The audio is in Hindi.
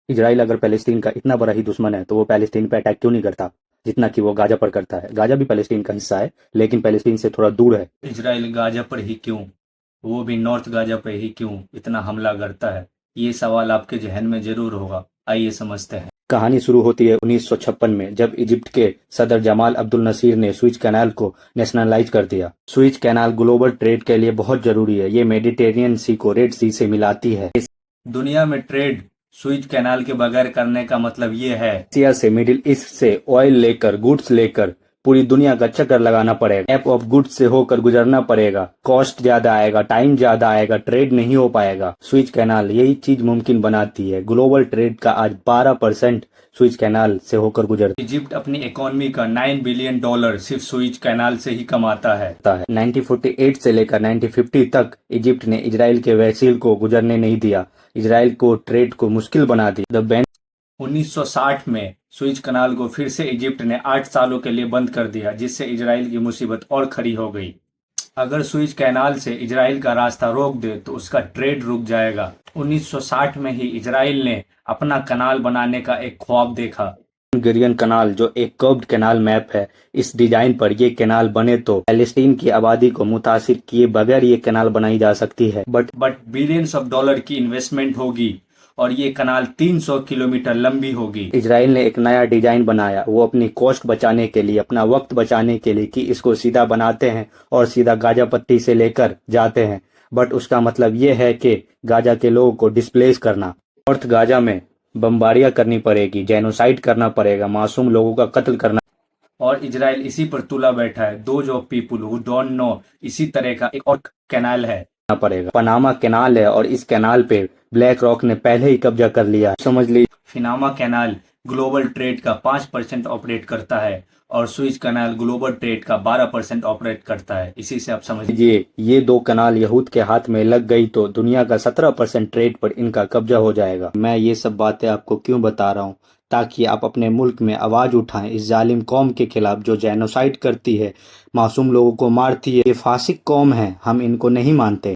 इजराइल अगर पैलेस्टीन का इतना बड़ा ही दुश्मन है तो वो पैलेस्टीन पे अटैक क्यों नहीं करता जितना कि वो गाजा पर करता है। गाजा भी पैलेस्टीन का हिस्सा है लेकिन पैलेस्टीन से थोड़ा दूर है। इजराइल गाजा पर ही क्यों, वो भी नॉर्थ गाजा पर ही क्यों इतना हमला करता है? ये सवाल आपके जहन में जरूर होगा। आइए समझते हैं। कहानी शुरू होती है 1956 में जब इजिप्ट के सदर जमाल अब्दुल नसीर ने स्विच कैनाल को नेशनलाइज कर दिया। स्विच कैनाल ग्लोबल ट्रेड के लिए बहुत जरूरी है। ये मेडिटेरियन सी को रेड सी से मिलाती है। दुनिया में ट्रेड स्विच कैनाल के बगैर करने का मतलब ये है एशिया से मिडिल ईस्ट से ऑयल लेकर गुड्स लेकर पूरी दुनिया का चक्कर लगाना पड़ेगा। ऐप ऑफ गुड्स से होकर गुजरना पड़ेगा। कॉस्ट ज्यादा आएगा, टाइम ज्यादा आएगा, ट्रेड नहीं हो पाएगा। स्विच कैनाल यही चीज मुमकिन बनाती है। ग्लोबल ट्रेड का आज 12% स्विच कैनाल से होकर गुजरता इजिप्ट अपनी इकोनॉमी का $9 बिलियन सिर्फ स्विच कैनाल से ही कमाता है। है। 1948 से लेकर 1950 तक इजिप्ट ने इजराइल के वैसिल को गुजरने नहीं दिया। इजराइल को ट्रेड को मुश्किल बना दिया। 1960 में स्विच कनाल को फिर से इजिप्ट ने 8 सालों के लिए बंद कर दिया, जिससे इजराइल की मुसीबत और खड़ी हो गई। अगर स्विच कैनाल से इजराइल का रास्ता रोक दे तो उसका ट्रेड रुक जाएगा। 1960 में ही इजराइल ने अपना कनाल बनाने का एक ख्वाब देखा। बेन-गुरियन कनाल जो एक कर्व्ड कैनाल मैप है, इस डिजाइन पर ये कैनाल बने तो पैलेस्टीन की आबादी को मुतासिर किए बगैर ये कैनाल बनाई जा सकती है। बट बिलियंस ऑफ डॉलर की इन्वेस्टमेंट होगी और ये कनाल 300 किलोमीटर लंबी होगी। इजराइल ने एक नया डिजाइन बनाया। वो अपनी कॉस्ट बचाने के लिए, अपना वक्त बचाने के लिए कि इसको सीधा बनाते हैं और सीधा गाजा पट्टी से लेकर जाते हैं। बट उसका मतलब ये है कि गाजा के लोगों को डिस्प्लेस करना। नॉर्थ गाजा में बमबारियां करनी पड़ेगी, जेनोसाइड करना पड़ेगा, मासूम लोगों का कत्ल करना और इजराइल इसी पर तुला बैठा है। Those of people who don't know इसी तरह का एक और कैनाल है पड़ेगा। पनामा कैनाल है और इस कैनाल पे ब्लैक रॉक ने पहले ही कब्जा कर लिया है। समझ लीजिए फिनामा कैनाल ग्लोबल ट्रेड का 5% ऑपरेट करता है और स्विच कैनाल ग्लोबल ट्रेड का 12% ऑपरेट करता है। इसी से आप समझ ये दो कनाल यहूद के हाथ में लग गई तो दुनिया का 17% ट्रेड पर इनका कब्जा हो जाएगा। मैं ये सब बातें आपको क्यों बता रहा हूँ? ताकि आप अपने मुल्क में आवाज उठाएं इस जालिम कौम के खिलाफ जो जेनोसाइड करती है, मासूम लोगों को मारती है। ये फासिक कौम है, हम इनको नहीं मानते।